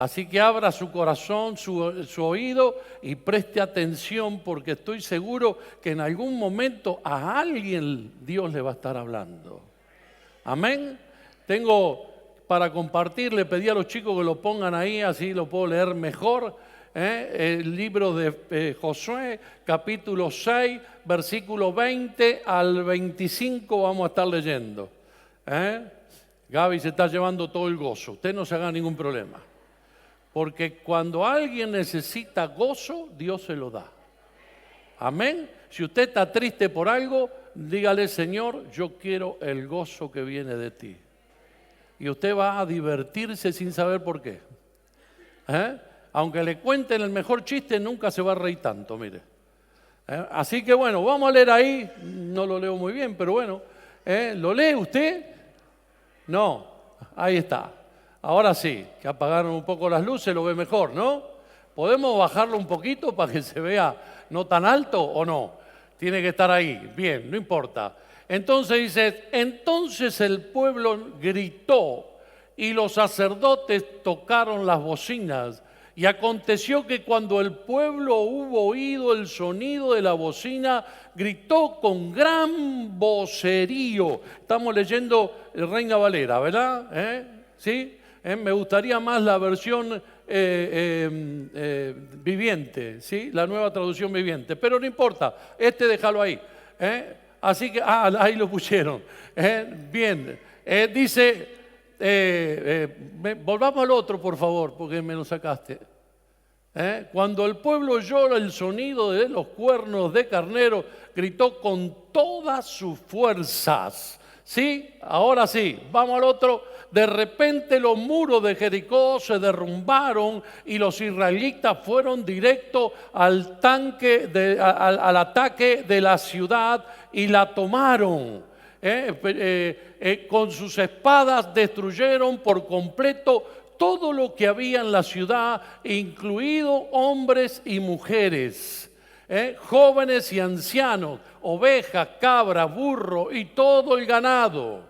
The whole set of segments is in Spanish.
Así que abra su corazón, su oído y preste atención porque estoy seguro que en algún momento a alguien Dios le va a estar hablando. Amén. Tengo para compartir, le pedí a los chicos que lo pongan ahí, así lo puedo leer mejor. El libro de Josué, capítulo 6, versículo 20 al 25 vamos a estar leyendo. Gaby se está llevando todo el gozo, usted no se haga ningún problema. Porque cuando alguien necesita gozo, Dios se lo da. Amén. Si usted está triste por algo, dígale: Señor, yo quiero el gozo que viene de ti. Y usted va a divertirse sin saber por qué. Aunque le cuenten el mejor chiste, nunca se va a reír tanto, mire. Así que bueno, vamos a leer ahí. No lo leo muy bien, pero bueno. ¿Lo lee usted? No, ahí está. Ahora sí, que apagaron un poco las luces, lo ve mejor, ¿no? ¿Podemos bajarlo un poquito para que se vea no tan alto o no? Tiene que estar ahí, bien, no importa. Entonces dice, entonces el pueblo gritó y los sacerdotes tocaron las bocinas. Y aconteció que cuando el pueblo hubo oído el sonido de la bocina, gritó con gran vocerío. Estamos leyendo Reina Valera, ¿verdad? ¿Sí? Me gustaría más la versión viviente, ¿sí? La nueva traducción viviente, pero no importa, déjalo ahí. Así que, ahí lo pusieron. Bien, dice, volvamos al otro, por favor, porque me lo sacaste. Cuando el pueblo oyó el sonido de los cuernos de carnero, gritó con todas sus fuerzas. ¿Sí? Ahora sí, vamos al otro. De repente los muros de Jericó se derrumbaron y los israelitas fueron directo al ataque de la ciudad y la tomaron. Con sus espadas destruyeron por completo todo lo que había en la ciudad, incluido hombres y mujeres. Jóvenes y ancianos, ovejas, cabras, burro y todo el ganado.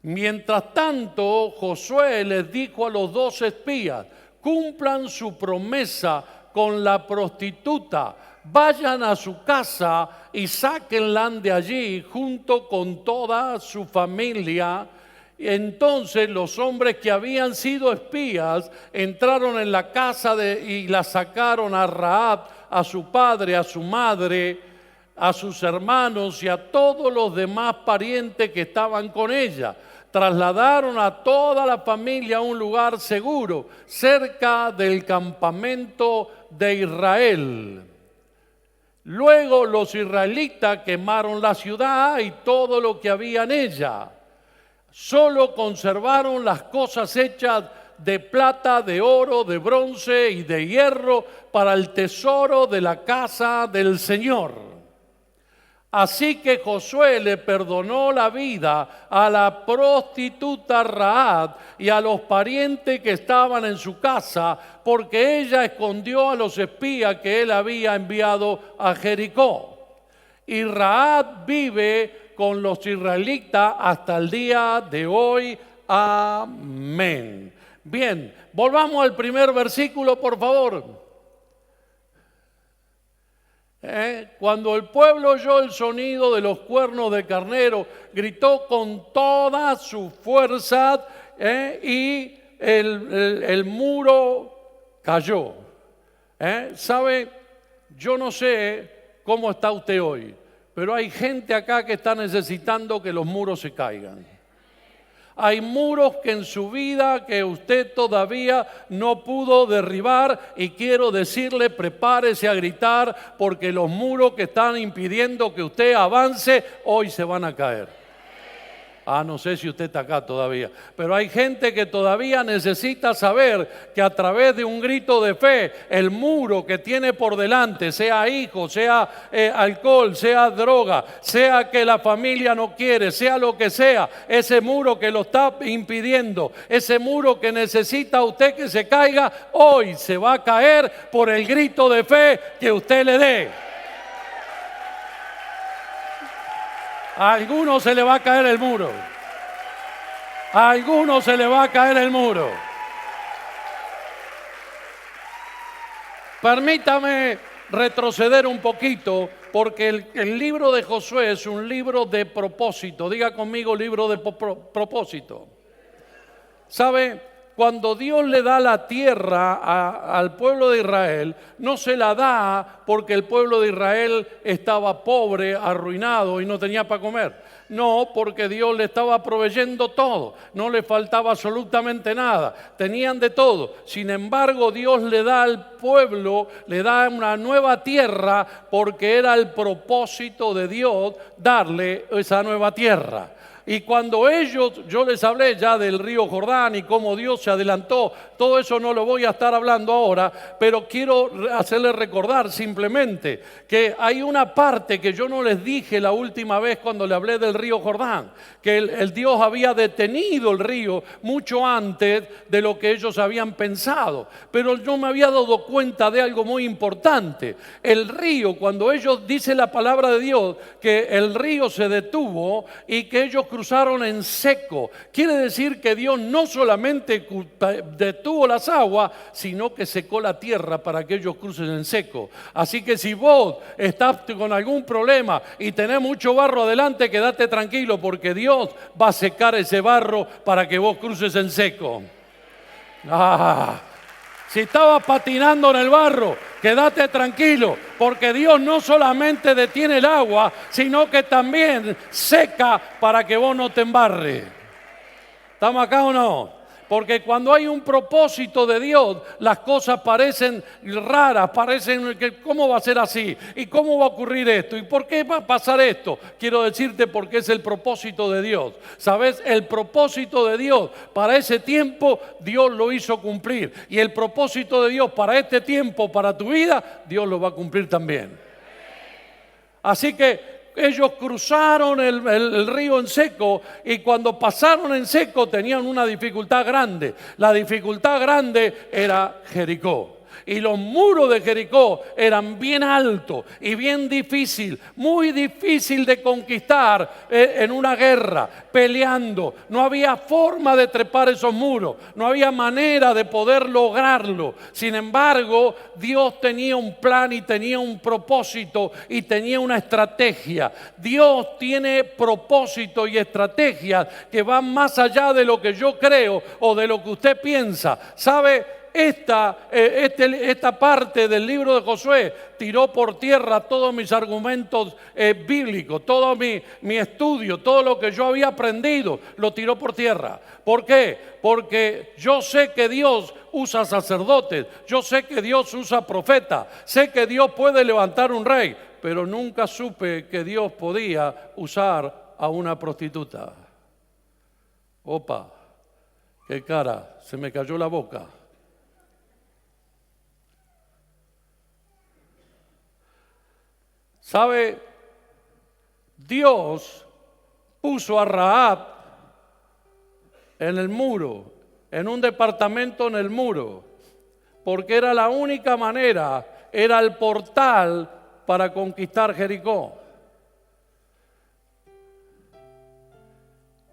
Mientras tanto, Josué les dijo a los 2 espías: cumplan su promesa con la prostituta, vayan a su casa y sáquenla de allí junto con toda su familia. Entonces los hombres que habían sido espías entraron en la casa y la sacaron a Rahab, a su padre, a su madre, a sus hermanos y a todos los demás parientes que estaban con ella. Trasladaron a toda la familia a un lugar seguro, cerca del campamento de Israel. Luego los israelitas quemaron la ciudad y todo lo que había en ella. Solo conservaron las cosas hechas de plata, de oro, de bronce y de hierro para el tesoro de la casa del Señor. Así que Josué le perdonó la vida a la prostituta Rahab y a los parientes que estaban en su casa, porque ella escondió a los espías que él había enviado a Jericó. Y Rahab vive con los israelitas hasta el día de hoy. Amén. Bien, volvamos al primer versículo, por favor. Cuando el pueblo oyó el sonido de los cuernos de carnero, gritó con toda su fuerza y el muro cayó. ¿Sabe? Yo no sé cómo está usted hoy, pero hay gente acá que está necesitando que los muros se caigan. Hay muros que en su vida que usted todavía no pudo derribar y quiero decirle, prepárese a gritar porque los muros que están impidiendo que usted avance hoy se van a caer. No sé si usted está acá todavía, pero hay gente que todavía necesita saber que a través de un grito de fe, el muro que tiene por delante, sea hijo, sea alcohol, sea droga, sea que la familia no quiere, sea lo que sea, ese muro que lo está impidiendo, ese muro que necesita usted que se caiga, hoy se va a caer por el grito de fe que usted le dé. A algunos se le va a caer el muro. A algunos se le va a caer el muro. Permítame retroceder un poquito, porque el libro de Josué es un libro de propósito. Diga conmigo, libro de propósito. ¿Sabe? Cuando Dios le da la tierra al pueblo de Israel, no se la da porque el pueblo de Israel estaba pobre, arruinado y no tenía para comer. No, porque Dios le estaba proveyendo todo, no le faltaba absolutamente nada, tenían de todo. Sin embargo, Dios le da al pueblo, le da una nueva tierra porque era el propósito de Dios darle esa nueva tierra. Y cuando yo les hablé ya del río Jordán y cómo Dios se adelantó, todo eso no lo voy a estar hablando ahora, pero quiero hacerles recordar simplemente que hay una parte que yo no les dije la última vez cuando le hablé del río Jordán, que el Dios había detenido el río mucho antes de lo que ellos habían pensado. Pero yo me había dado cuenta de algo muy importante. El río, cuando ellos dicen la palabra de Dios, que el río se detuvo y que ellos cruzaron en seco. Quiere decir que Dios no solamente detuvo las aguas, sino que secó la tierra para que ellos crucen en seco. Así que si vos estás con algún problema y tenés mucho barro adelante, quédate tranquilo porque Dios va a secar ese barro para que vos cruces en seco. Si estabas patinando en el barro, quédate tranquilo, porque Dios no solamente detiene el agua, sino que también seca para que vos no te embarres. ¿Estamos acá o no? Porque cuando hay un propósito de Dios, las cosas parecen raras, parecen que ¿cómo va a ser así? ¿Y cómo va a ocurrir esto? ¿Y por qué va a pasar esto? Quiero decirte porque es el propósito de Dios. ¿Sabes? El propósito de Dios para ese tiempo, Dios lo hizo cumplir. Y el propósito de Dios para este tiempo, para tu vida, Dios lo va a cumplir también. Así que ellos cruzaron el río en seco y cuando pasaron en seco tenían una dificultad grande. La dificultad grande era Jericó. Y los muros de Jericó eran bien altos y bien difícil, muy difícil de conquistar en una guerra, peleando. No había forma de trepar esos muros, no había manera de poder lograrlo. Sin embargo, Dios tenía un plan y tenía un propósito y tenía una estrategia. Dios tiene propósito y estrategias que van más allá de lo que yo creo o de lo que usted piensa. ¿Sabe? Esta parte del libro de Josué tiró por tierra todos mis argumentos bíblicos, todo mi estudio, todo lo que yo había aprendido, lo tiró por tierra. ¿Por qué? Porque yo sé que Dios usa sacerdotes, yo sé que Dios usa profetas, sé que Dios puede levantar un rey, pero nunca supe que Dios podía usar a una prostituta. Opa, qué cara, se me cayó la boca. ¿Sabe? Dios puso a Rahab en el muro, en un departamento en el muro, porque era la única manera, era el portal para conquistar Jericó.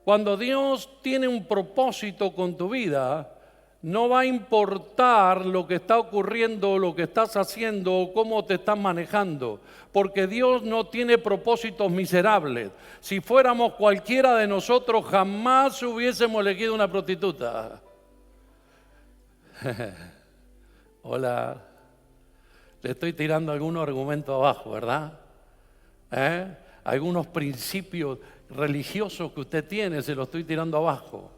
Cuando Dios tiene un propósito con tu vida, no va a importar lo que está ocurriendo, lo que estás haciendo o cómo te estás manejando, porque Dios no tiene propósitos miserables. Si fuéramos cualquiera de nosotros, jamás hubiésemos elegido una prostituta. Hola, le estoy tirando algunos argumentos abajo, ¿verdad? Algunos principios religiosos que usted tiene, se los estoy tirando abajo.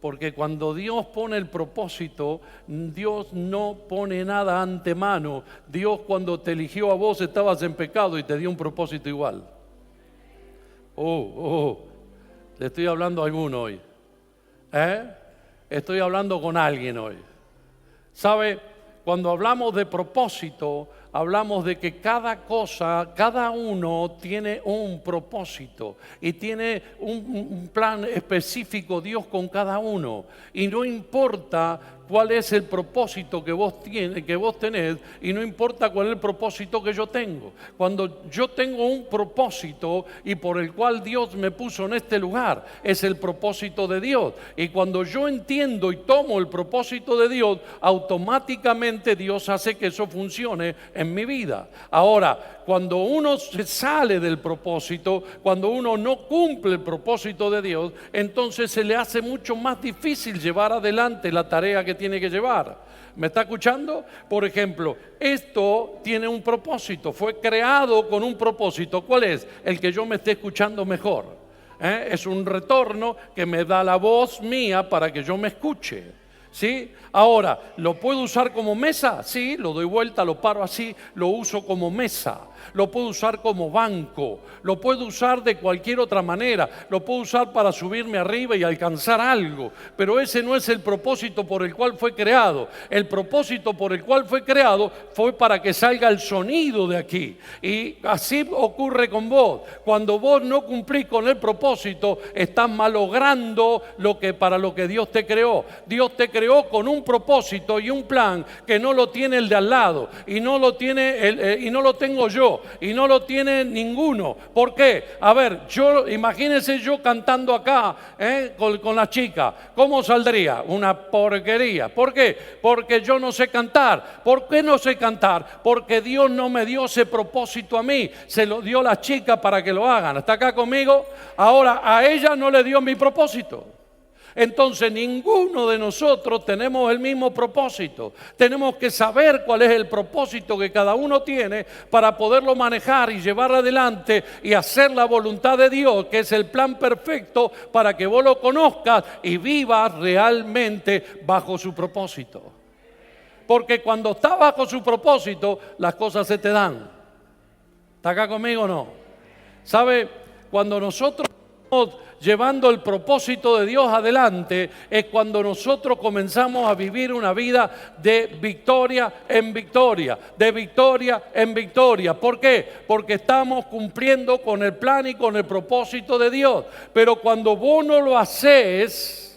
Porque cuando Dios pone el propósito, Dios no pone nada antemano. Dios cuando te eligió a vos estabas en pecado y te dio un propósito igual. Le estoy hablando a alguno hoy. Estoy hablando con alguien hoy. ¿Sabe? Cuando hablamos de propósito, hablamos de que cada cosa, cada uno tiene un propósito y tiene un plan específico Dios con cada uno. Y no importa cuál es el propósito que vos tenés, y no importa cuál es el propósito que yo tengo. Cuando yo tengo un propósito y por el cual Dios me puso en este lugar, es el propósito de Dios. Y cuando yo entiendo y tomo el propósito de Dios, automáticamente Dios hace que eso funcione en mi vida. Ahora, cuando uno se sale del propósito, cuando uno no cumple el propósito de Dios, entonces se le hace mucho más difícil llevar adelante la tarea que tiene que llevar. ¿Me está escuchando? Por ejemplo, esto tiene un propósito, fue creado con un propósito. ¿Cuál es? El que yo me esté escuchando mejor. Es un retorno que me da la voz mía para que yo me escuche. ¿Sí? Ahora, ¿lo puedo usar como mesa? Sí, lo doy vuelta, lo paro así, lo uso como mesa. Lo puedo usar como banco, lo puedo usar de cualquier otra manera, lo puedo usar para subirme arriba y alcanzar algo, pero ese no es el propósito por el cual fue creado. El propósito por el cual fue creado fue para que salga el sonido de aquí. Y así ocurre con vos. Cuando vos no cumplís con el propósito, estás malogrando para lo que Dios te creó. Dios te creó con un propósito y un plan que no lo tiene el de al lado, y no lo tengo yo, y no lo tiene ninguno. ¿Por qué? A ver, imagínense yo cantando acá con la chica. ¿Cómo saldría? Una porquería. ¿Por qué? Porque yo no sé cantar. ¿Por qué no sé cantar? Porque Dios no me dio ese propósito a mí, se lo dio la chica para que lo hagan. ¿Está acá conmigo? Ahora, a ella no le dio mi propósito. Entonces ninguno de nosotros tenemos el mismo propósito. Tenemos que saber cuál es el propósito que cada uno tiene para poderlo manejar y llevar adelante y hacer la voluntad de Dios, que es el plan perfecto para que vos lo conozcas y vivas realmente bajo su propósito. Porque cuando estás bajo su propósito, las cosas se te dan. ¿Está acá conmigo o no? ¿Sabe? Cuando nosotros estamos llevando el propósito de Dios adelante, es cuando nosotros comenzamos a vivir una vida de victoria en victoria, de victoria en victoria. ¿Por qué? Porque estamos cumpliendo con el plan y con el propósito de Dios. Pero cuando vos no lo haces,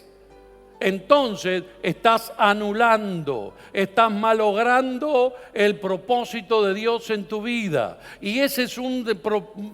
entonces estás anulando, estás malogrando el propósito de Dios en tu vida. Y ese es un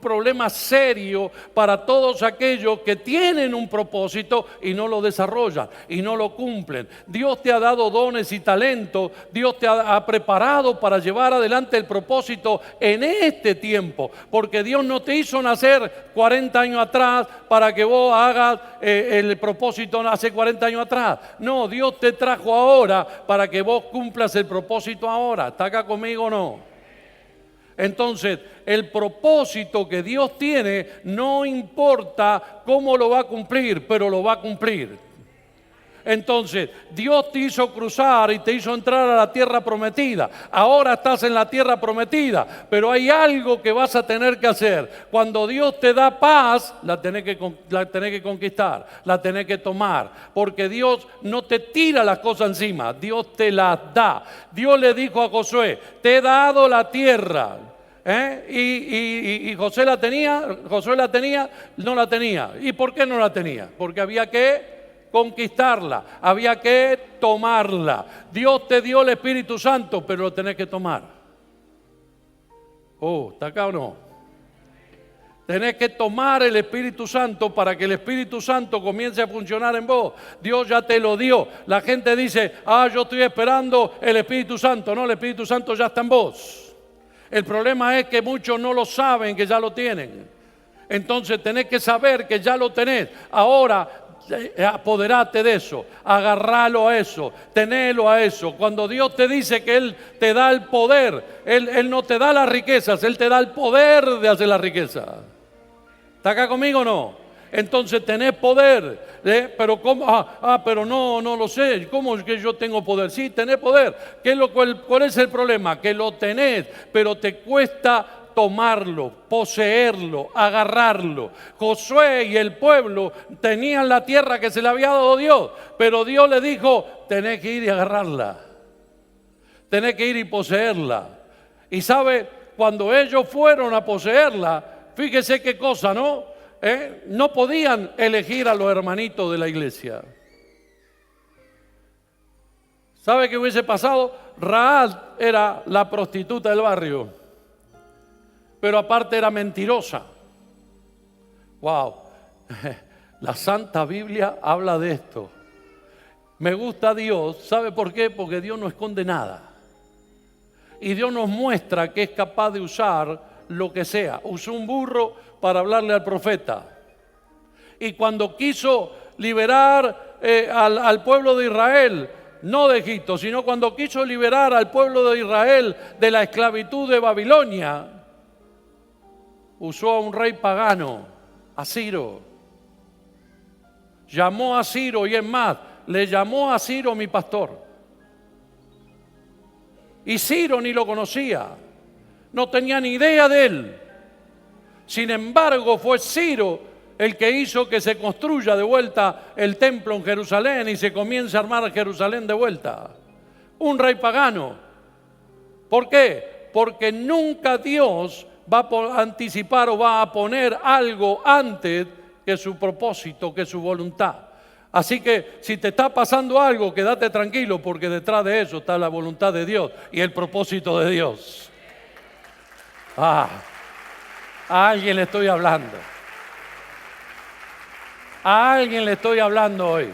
problema serio para todos aquellos que tienen un propósito y no lo desarrollan y no lo cumplen. Dios te ha dado dones y talentos, Dios te ha preparado para llevar adelante el propósito en este tiempo, porque Dios no te hizo nacer 40 años atrás para que vos hagas el propósito hace 40 años atrás. No, Dios te trajo ahora para que vos cumplas el propósito ahora. ¿Está acá conmigo o no? Entonces, el propósito que Dios tiene, no importa cómo lo va a cumplir, pero lo va a cumplir. Entonces, Dios te hizo cruzar y te hizo entrar a la tierra prometida. Ahora estás en la tierra prometida, pero hay algo que vas a tener que hacer. Cuando Dios te da paz, la tenés que conquistar, la tenés que tomar, porque Dios no te tira las cosas encima, Dios te las da. Dios le dijo a Josué: te he dado la tierra. Y Josué la tenía, no la tenía. ¿Y por qué no la tenía? Porque había que conquistarla, había que tomarla. Dios te dio el Espíritu Santo, pero lo tenés que tomar. ¿Está acá o no? Tenés que tomar el Espíritu Santo para que el Espíritu Santo comience a funcionar en vos. Dios ya te lo dio. La gente dice: yo estoy esperando el Espíritu Santo. No, el Espíritu Santo ya está en vos. El problema es que muchos no lo saben que ya lo tienen. Entonces tenés que saber que ya lo tenés. Ahora, apoderate de eso, agarralo a eso, tenelo a eso. Cuando Dios te dice que Él te da el poder, Él no te da las riquezas, Él te da el poder de hacer la riqueza. ¿Está acá conmigo o no? Entonces tenés poder, pero ¿cómo? Pero no lo sé. ¿Cómo es que yo tengo poder? Sí, tenés poder. ¿Cuál es el problema? Que lo tenés, pero te cuesta tomarlo, poseerlo, agarrarlo. Josué y el pueblo tenían la tierra que se le había dado Dios, pero Dios le dijo: tenés que ir y agarrarla, tenés que ir y poseerla. Y sabe, cuando ellos fueron a poseerla, fíjese qué cosa, ¿no? No podían elegir a los hermanitos de la iglesia. ¿Sabe qué hubiese pasado? Rahab era la prostituta del barrio, pero aparte era mentirosa. Wow, la Santa Biblia habla de esto. Me gusta Dios, ¿sabe por qué? Porque Dios no esconde nada. Y Dios nos muestra que es capaz de usar lo que sea. Usó un burro para hablarle al profeta. Y cuando quiso liberar al pueblo de Israel, no de Egipto, sino cuando quiso liberar al pueblo de Israel de la esclavitud de Babilonia, usó a un rey pagano, a Ciro. Llamó a Ciro, y es más, le llamó a Ciro mi pastor. Y Ciro ni lo conocía, no tenía ni idea de él. Sin embargo, fue Ciro el que hizo que se construya de vuelta el templo en Jerusalén y se comience a armar Jerusalén de vuelta. Un rey pagano. ¿Por qué? Porque nunca Dios va a anticipar o va a poner algo antes que su propósito, que su voluntad. Así que si te está pasando algo, quédate tranquilo, porque detrás de eso está la voluntad de Dios y el propósito de Dios. A alguien le estoy hablando. A alguien le estoy hablando hoy.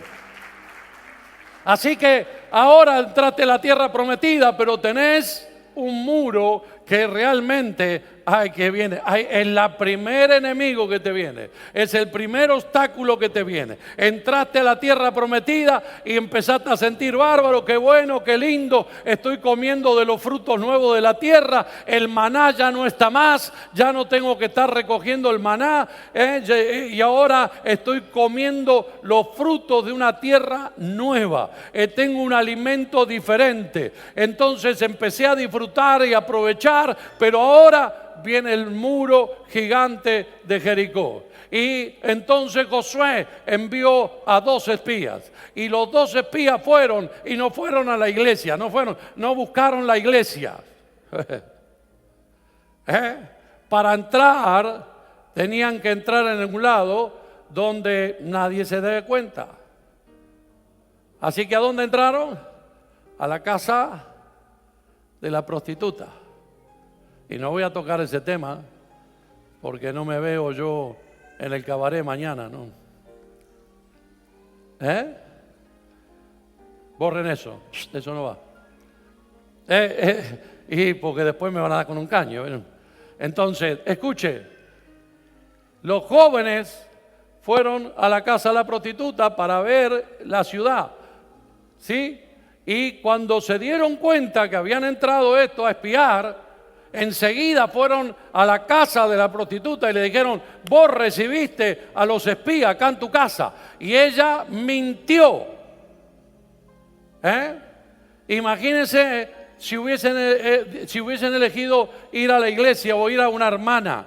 Así que ahora entraste a la tierra prometida, pero tenés un muro que realmente que viene. Es la primer enemigo que te viene. Es el primer obstáculo que te viene. Entraste a la tierra prometida y empezaste a sentir bárbaro, qué bueno, qué lindo. Estoy comiendo de los frutos nuevos de la tierra. El maná ya no está más. Ya no tengo que estar recogiendo el maná. Y ahora estoy comiendo los frutos de una tierra nueva. Tengo un alimento diferente. Entonces empecé a disfrutar y aprovechar, pero ahora viene el muro gigante de Jericó. Y entonces Josué envió a 2 espías. Y los 2 espías fueron, y no fueron a la iglesia, no buscaron la iglesia. Para entrar, tenían que entrar en un lado donde nadie se dé cuenta. Así que ¿a dónde entraron? A la casa de la prostituta. Y no voy a tocar ese tema porque no me veo yo en el cabaret mañana, ¿no? Borren eso, eso no va. Y porque después me van a dar con un caño. Entonces, escuche, los jóvenes fueron a la casa de la prostituta para ver la ciudad, ¿sí? Y cuando se dieron cuenta que habían entrado esto a espiar, enseguida fueron a la casa de la prostituta y le dijeron: vos recibiste a los espías acá en tu casa. Y ella mintió. Imagínense si hubiesen elegido ir a la iglesia o ir a una hermana.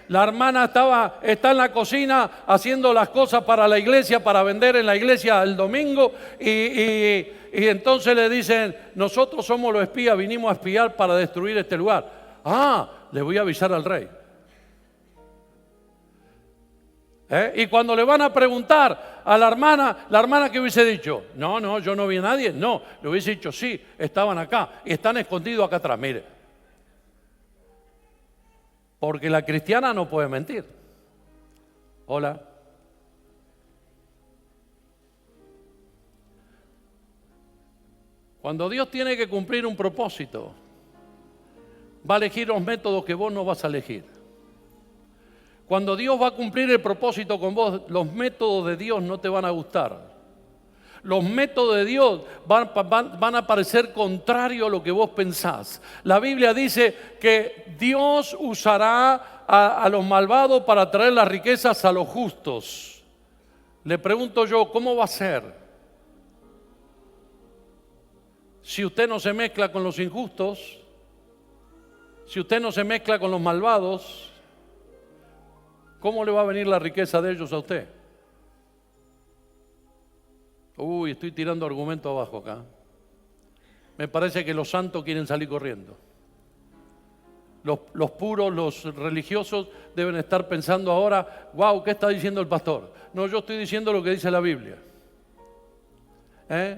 La hermana está en la cocina haciendo las cosas para la iglesia, para vender en la iglesia el domingo, y entonces le dicen: nosotros somos los espías, vinimos a espiar para destruir este lugar. Le voy a avisar al rey. Y cuando le van a preguntar a la hermana ¿qué hubiese dicho? No, yo no vi a nadie. No, le hubiese dicho: sí, estaban acá y están escondidos acá atrás, mire. Porque la cristiana no puede mentir. Hola. Cuando Dios tiene que cumplir un propósito, va a elegir los métodos que vos no vas a elegir. Cuando Dios va a cumplir el propósito con vos, los métodos de Dios no te van a gustar. Los métodos de Dios van a parecer contrario a lo que vos pensás. La Biblia dice que Dios usará a los malvados para traer las riquezas a los justos. Le pregunto yo, ¿cómo va a ser? Si usted no se mezcla con los injustos, si usted no se mezcla con los malvados, ¿cómo le va a venir la riqueza de ellos a usted? Estoy tirando argumentos abajo acá. Me parece que los santos quieren salir corriendo. Los puros, los religiosos deben estar pensando ahora, wow, ¿qué está diciendo el pastor? No, yo estoy diciendo lo que dice la Biblia.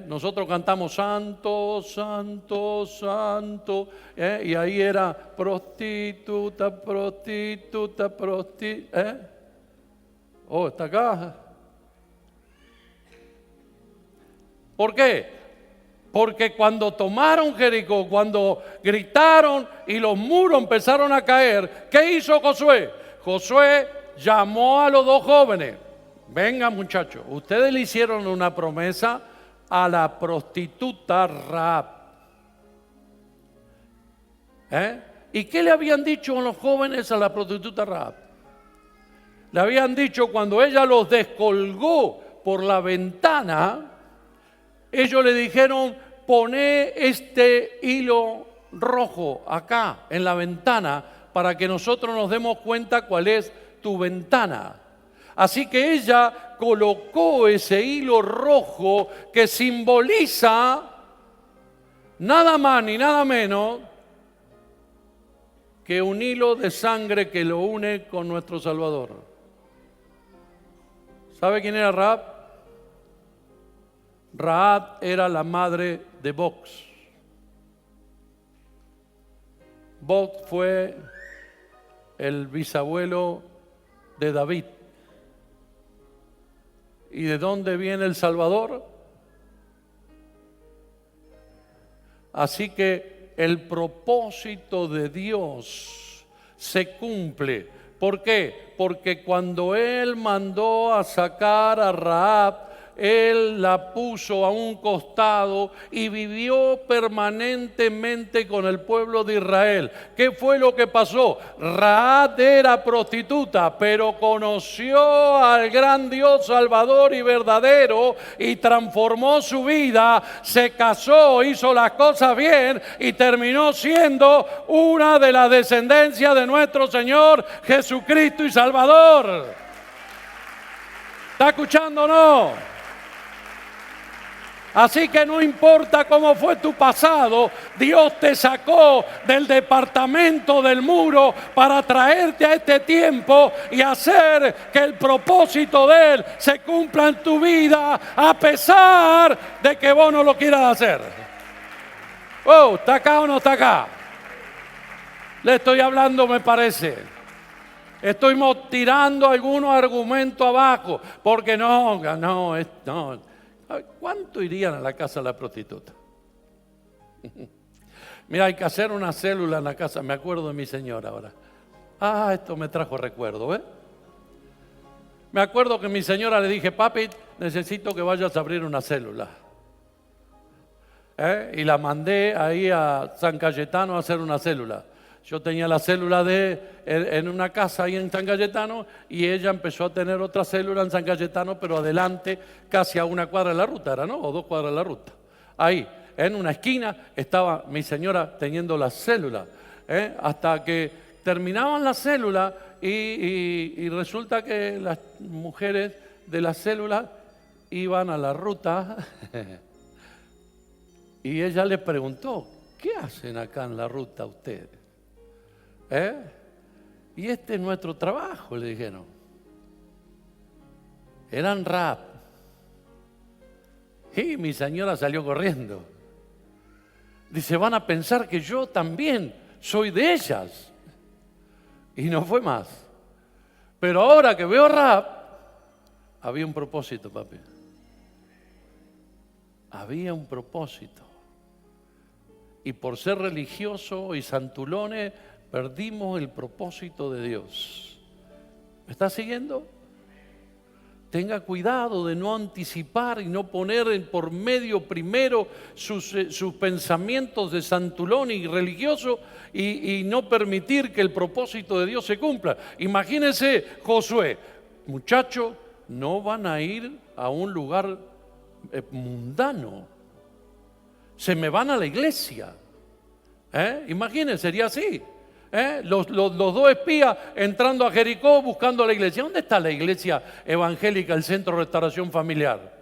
Nosotros cantamos santo, santo, santo, y ahí era prostituta, prostituta, prostituta. Oh, está acá. ¿Por qué? Porque cuando tomaron Jericó, cuando gritaron y los muros empezaron a caer, ¿qué hizo Josué? Josué llamó a los dos jóvenes. Vengan, muchachos, ustedes le hicieron una promesa a la prostituta Rahab. ¿Y qué le habían dicho a los jóvenes a la prostituta Rahab? Le habían dicho, cuando ella los descolgó por la ventana, ellos le dijeron, poné este hilo rojo acá en la ventana para que nosotros nos demos cuenta cuál es tu ventana. Así que ella colocó ese hilo rojo que simboliza nada más ni nada menos que un hilo de sangre que lo une con nuestro Salvador. ¿Sabe quién era Rahab? Rahab era la madre de Boaz. Boaz fue el bisabuelo de David. ¿Y de dónde viene el Salvador? Así que el propósito de Dios se cumple. ¿Por qué? Porque cuando Él mandó a sacar a Rahab, Él la puso a un costado y vivió permanentemente con el pueblo de Israel. ¿Qué fue lo que pasó? Rahab era prostituta, pero conoció al gran Dios Salvador y verdadero y transformó su vida, se casó, hizo las cosas bien y terminó siendo una de las descendencias de nuestro Señor Jesucristo y Salvador. ¿Está escuchando o no? Así que no importa cómo fue tu pasado, Dios te sacó del departamento del muro para traerte a este tiempo y hacer que el propósito de Él se cumpla en tu vida a pesar de que vos no lo quieras hacer. Oh, ¿está acá o no está acá? Le estoy hablando, me parece. Estoy tirando algunos argumentos abajo, porque no. ¿Cuánto irían a la casa de la prostituta? Mira, hay que hacer una célula en la casa. Me acuerdo de mi señora ahora. Esto me trajo recuerdo, Me acuerdo que mi señora le dije, papi, necesito que vayas a abrir una célula. Y la mandé ahí a San Cayetano a hacer una célula. Yo tenía la célula en una casa ahí en San Cayetano y ella empezó a tener otra célula en San Cayetano, pero adelante, casi a una cuadra de la ruta, ¿era, no? O 2 cuadras de la ruta. Ahí, en una esquina, estaba mi señora teniendo la célula. Hasta que terminaban la célula y resulta que las mujeres de la célula iban a la ruta y ella les preguntó, ¿qué hacen acá en la ruta ustedes? Y este es nuestro trabajo, le dijeron. Eran Rahab. Y mi señora salió corriendo. Dice, van a pensar que yo también soy de ellas. Y no fue más. Pero ahora que veo a Rahab, había un propósito, papi. Había un propósito. Y por ser religioso y santulones, perdimos el propósito de Dios. ¿Me está siguiendo? Tenga cuidado de no anticipar y no poner por medio primero sus pensamientos de santulón y religioso y no permitir que el propósito de Dios se cumpla. Imagínense, Josué, muchachos, no van a ir a un lugar mundano. Se me van a la iglesia. Imagínense, sería así. Los 2 espías entrando a Jericó buscando la iglesia. ¿Dónde está la iglesia evangélica, el Centro de Restauración Familiar?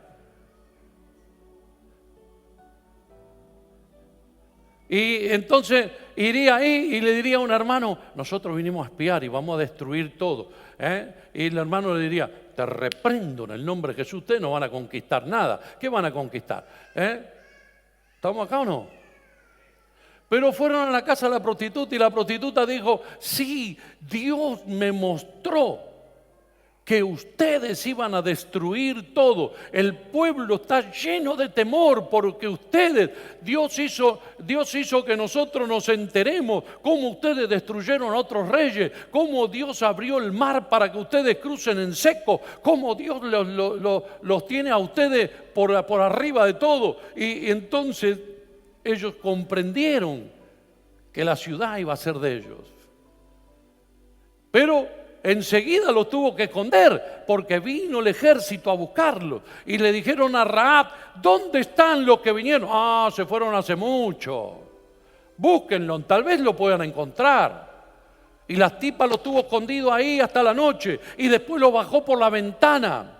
Y entonces iría ahí y le diría a un hermano, nosotros vinimos a espiar y vamos a destruir todo. Y el hermano le diría, te reprendo en el nombre de Jesús, ustedes no van a conquistar nada. ¿Qué van a conquistar? ¿Estamos acá o no? Pero fueron a la casa de la prostituta y la prostituta dijo, sí, Dios me mostró que ustedes iban a destruir todo. El pueblo está lleno de temor porque ustedes, Dios hizo que nosotros nos enteremos cómo ustedes destruyeron a otros reyes, cómo Dios abrió el mar para que ustedes crucen en seco, cómo Dios los tiene a ustedes por arriba de todo. Y entonces ellos comprendieron que la ciudad iba a ser de ellos. Pero enseguida lo tuvo que esconder porque vino el ejército a buscarlo. Y le dijeron a Rahab, ¿dónde están los que vinieron? Se fueron hace mucho. Búsquenlo, tal vez lo puedan encontrar. Y la tipa lo tuvo escondido ahí hasta la noche. Y después lo bajó por la ventana.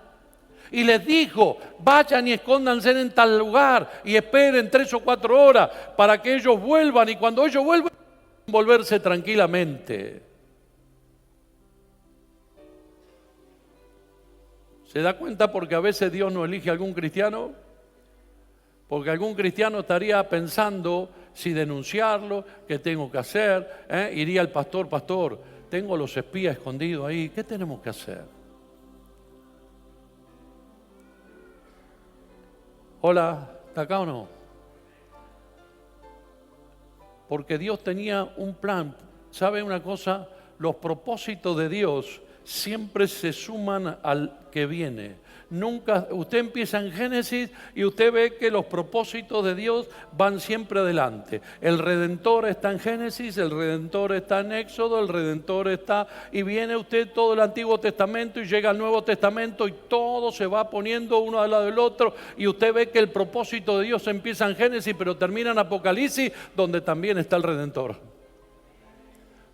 Y les dijo, vayan y escóndanse en tal lugar y esperen 3 o 4 horas para que ellos vuelvan. Y cuando ellos vuelvan, volverse tranquilamente. ¿Se da cuenta porque a veces Dios no elige a algún cristiano? Porque algún cristiano estaría pensando si denunciarlo, qué tengo que hacer. Iría al pastor, tengo los espías escondidos ahí, ¿qué tenemos que hacer? Hola, ¿está acá o no? Porque Dios tenía un plan. ¿Sabe una cosa? Los propósitos de Dios siempre se suman al que viene. Nunca, usted empieza en Génesis y usted ve que los propósitos de Dios van siempre adelante. El Redentor está en Génesis, el Redentor está en Éxodo, el Redentor está, y viene usted todo el Antiguo Testamento y llega al Nuevo Testamento y todo se va poniendo uno al lado del otro y usted ve que el propósito de Dios empieza en Génesis pero termina en Apocalipsis, donde también está el Redentor.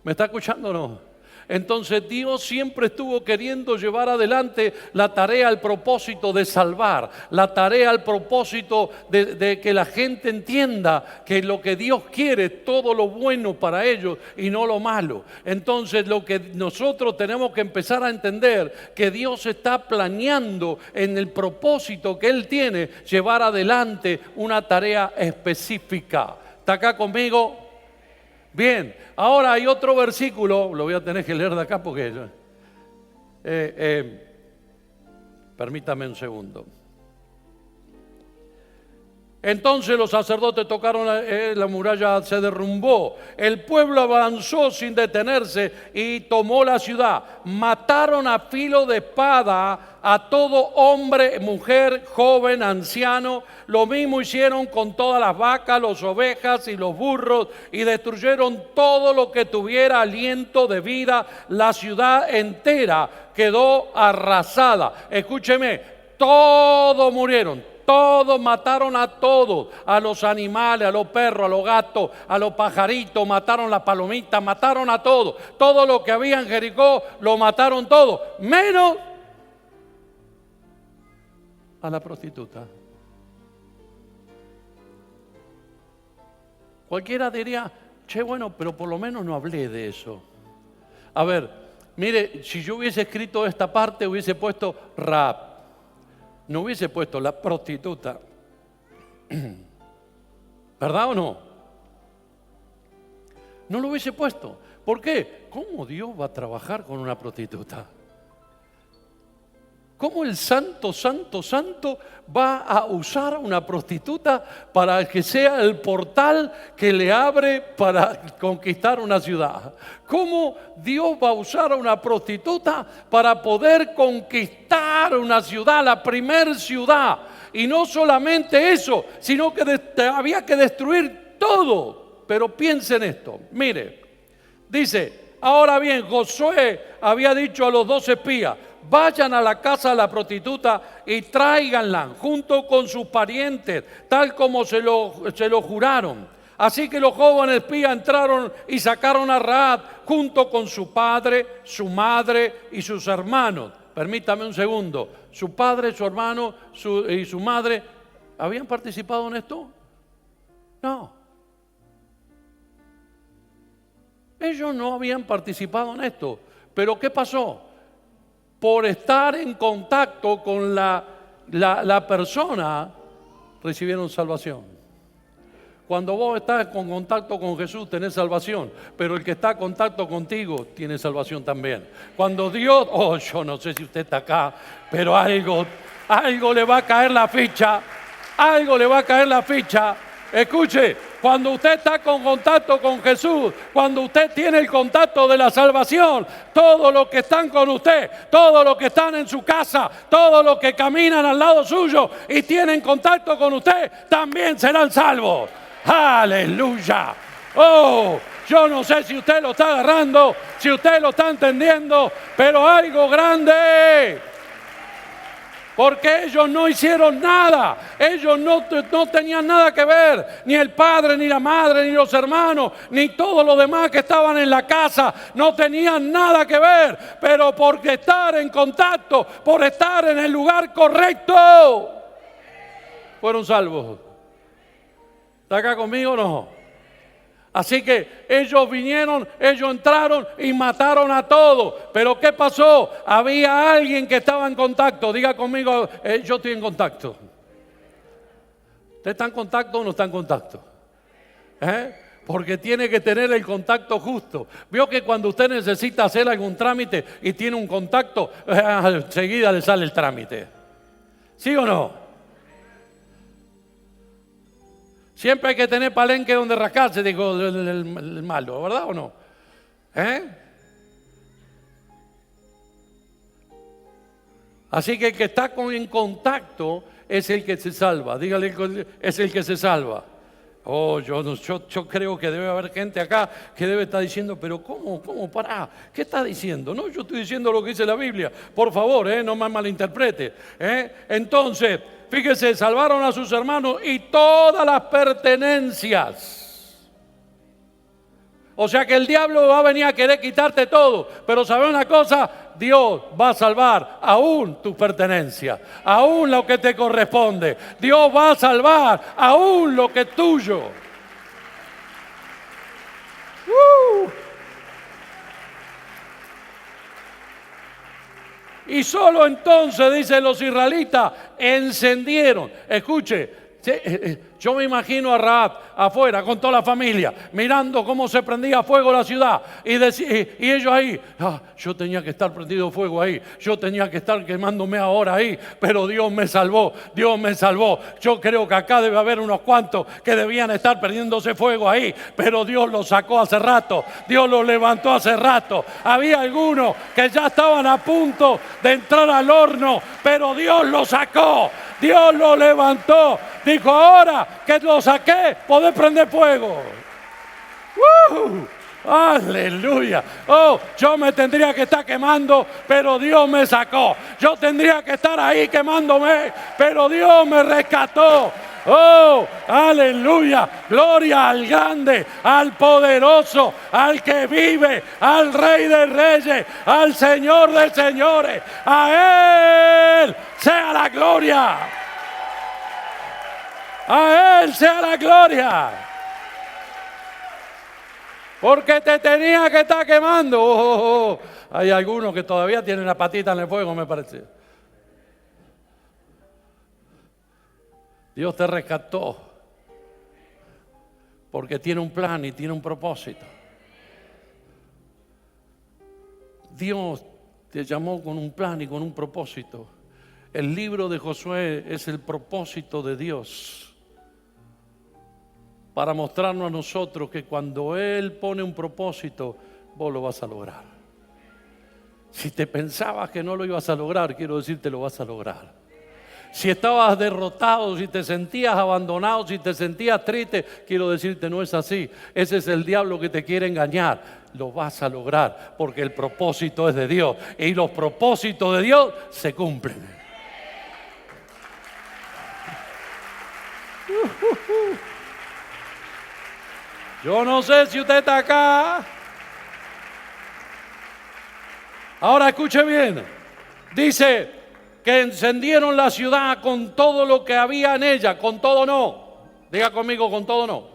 ¿Me está escuchando o no? Entonces Dios siempre estuvo queriendo llevar adelante la tarea, el propósito de salvar, la tarea, el propósito de que la gente entienda que lo que Dios quiere es todo lo bueno para ellos y no lo malo. Entonces lo que nosotros tenemos que empezar a entender, que Dios está planeando en el propósito que Él tiene, llevar adelante una tarea específica. ¿Está acá conmigo? Bien, ahora hay otro versículo, lo voy a tener que leer de acá porque... permítame un segundo. Entonces los sacerdotes tocaron, la muralla se derrumbó, el pueblo avanzó sin detenerse y tomó la ciudad. Mataron a filo de espada a todo hombre, mujer, joven, anciano. Lo mismo hicieron con todas las vacas, las ovejas y los burros y destruyeron todo lo que tuviera aliento de vida. La ciudad entera quedó arrasada. Escúcheme, todos murieron. Todos mataron a todos, a los animales, a los perros, a los gatos, a los pajaritos, mataron las palomitas, mataron a todos. Todo lo que había en Jericó lo mataron todos, menos a la prostituta. Cualquiera diría, che, bueno, pero por lo menos no hablé de eso. A ver, mire, si yo hubiese escrito esta parte, hubiese puesto Rahab. No hubiese puesto la prostituta. ¿Verdad o no? No lo hubiese puesto. ¿Por qué? ¿Cómo Dios va a trabajar con una prostituta? ¿Cómo el santo va a usar a una prostituta para que sea el portal que le abre para conquistar una ciudad? ¿Cómo Dios va a usar a una prostituta para poder conquistar una ciudad, la primer ciudad? Y no solamente eso, sino que había que destruir todo. Pero piensen esto, mire, dice, ahora bien, Josué había dicho a los 2 espías, vayan a la casa de la prostituta y tráiganla junto con sus parientes, tal como se lo juraron. Así que los jóvenes espías entraron y sacaron a Rahab junto con su padre, su madre y sus hermanos. Permítame un segundo. ¿Su padre, su hermano y su madre habían participado en esto? No. Ellos no habían participado en esto. Pero ¿qué pasó? Por estar en contacto con la persona, recibieron salvación. Cuando vos estás en contacto con Jesús, tenés salvación. Pero el que está en contacto contigo, tiene salvación también. Cuando Dios, yo no sé si usted está acá, pero algo le va a caer la ficha. Algo le va a caer la ficha. Escuche, cuando usted está con contacto con Jesús, cuando usted tiene el contacto de la salvación, todos los que están con usted, todos los que están en su casa, todos los que caminan al lado suyo y tienen contacto con usted, también serán salvos. ¡Aleluya! Yo no sé si usted lo está agarrando, si usted lo está entendiendo, pero algo grande. Porque ellos no hicieron nada, ellos no tenían nada que ver, ni el padre, ni la madre, ni los hermanos, ni todos los demás que estaban en la casa, no tenían nada que ver, pero por estar en contacto, por estar en el lugar correcto, fueron salvos. ¿Está acá conmigo o no? Así que ellos vinieron, ellos entraron y mataron a todos. Pero ¿qué pasó? Había alguien que estaba en contacto. Diga conmigo, yo estoy en contacto. ¿Usted está en contacto o no está en contacto? Porque tiene que tener el contacto justo. Vio que cuando usted necesita hacer algún trámite y tiene un contacto, enseguida le sale el trámite. ¿Sí o no? Siempre hay que tener palenque donde rascarse, dijo el malo, ¿verdad o no? Así que el que está en contacto es el que se salva. Dígale, es el que se salva. Yo creo que debe haber gente acá que debe estar diciendo, pero ¿cómo? Pará, ¿qué está diciendo? No, yo estoy diciendo lo que dice la Biblia. Por favor, no me malinterprete. Entonces, fíjese, salvaron a sus hermanos y todas las pertenencias. O sea que el diablo va a venir a querer quitarte todo. Pero ¿sabe una cosa? Dios va a salvar aún tus pertenencias, aún lo que te corresponde. Dios va a salvar aún lo que es tuyo. Y solo entonces, dicen los israelitas, encendieron. Escuche, yo me imagino a Rahab afuera con toda la familia, mirando cómo se prendía fuego la ciudad. Y ellos ahí, yo tenía que estar prendido fuego ahí, yo tenía que estar quemándome ahora ahí, pero Dios me salvó, Dios me salvó. Yo creo que acá debe haber unos cuantos que debían estar prendiéndose fuego ahí, pero Dios los sacó hace rato, Dios los levantó hace rato. Había algunos que ya estaban a punto de entrar al horno, pero Dios los sacó, Dios los levantó. Dijo, ahora que lo saqué, podés prender fuego. Aleluya. Yo me tendría que estar quemando, pero Dios me sacó. Yo tendría que estar ahí quemándome, pero Dios me rescató. Aleluya. Gloria al grande, al poderoso, al que vive, al Rey de Reyes, al Señor de Señores. A Él sea la gloria. A Él sea la gloria. Porque te tenía que estar quemando. Hay algunos que todavía tienen la patita en el fuego, me parece. Dios te rescató porque tiene un plan y tiene un propósito. Dios te llamó con un plan y con un propósito. El libro de Josué es el propósito de Dios para mostrarnos a nosotros que cuando Él pone un propósito, vos lo vas a lograr. Si te pensabas que no lo ibas a lograr, quiero decirte, lo vas a lograr. Si estabas derrotado, si te sentías abandonado, si te sentías triste, quiero decirte, no es así. Ese es el diablo que te quiere engañar. Lo vas a lograr porque el propósito es de Dios y los propósitos de Dios se cumplen. Yo no sé si usted está acá. Ahora escuche bien. Dice que encendieron la ciudad con todo lo que había en ella. Con todo no. Diga conmigo, con todo no.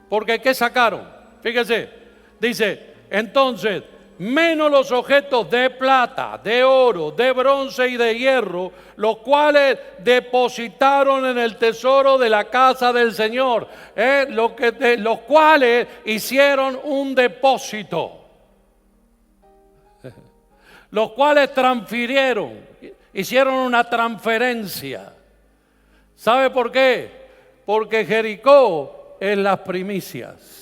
Porque ¿qué sacaron? Fíjese. Dice, entonces, menos los objetos de plata, de oro, de bronce y de hierro, los cuales depositaron en el tesoro de la casa del Señor, los cuales hicieron un depósito, los cuales transfirieron, hicieron una transferencia. ¿Sabe por qué? Porque Jericó es las primicias.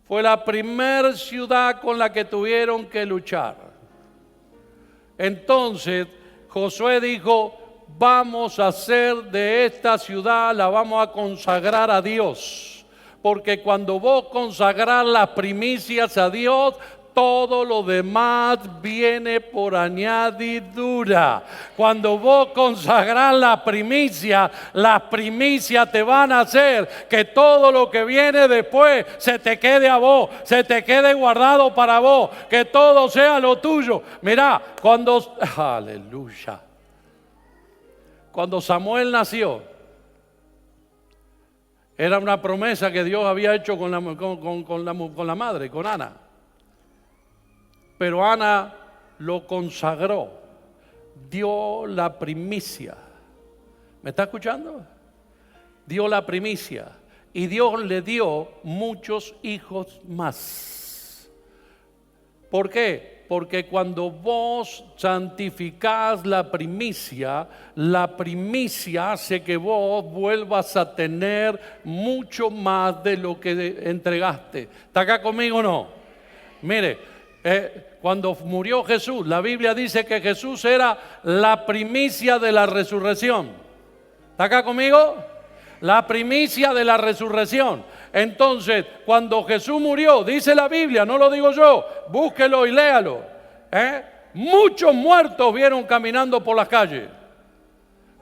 Fue la primera ciudad con la que tuvieron que luchar. Entonces Josué dijo, vamos a hacer de esta ciudad, la vamos a consagrar a Dios. Porque cuando vos consagrás las primicias a Dios, todo lo demás viene por añadidura. Cuando vos consagrás las primicias te van a hacer que todo lo que viene después se te quede a vos, se te quede guardado para vos, que todo sea lo tuyo. Mirá, aleluya. Cuando Samuel nació, era una promesa que Dios había hecho con la madre, con Ana. Pero Ana lo consagró, dio la primicia. ¿Me está escuchando? Dio la primicia y Dios le dio muchos hijos más. ¿Por qué? Porque cuando vos santificás la primicia hace que vos vuelvas a tener mucho más de lo que entregaste. ¿Está acá conmigo o no? Mire. Cuando murió Jesús, la Biblia dice que Jesús era la primicia de la resurrección. ¿Está acá conmigo? La primicia de la resurrección. Entonces, cuando Jesús murió, dice la Biblia, no lo digo yo, búsquelo y léalo. Muchos muertos vieron caminando por las calles.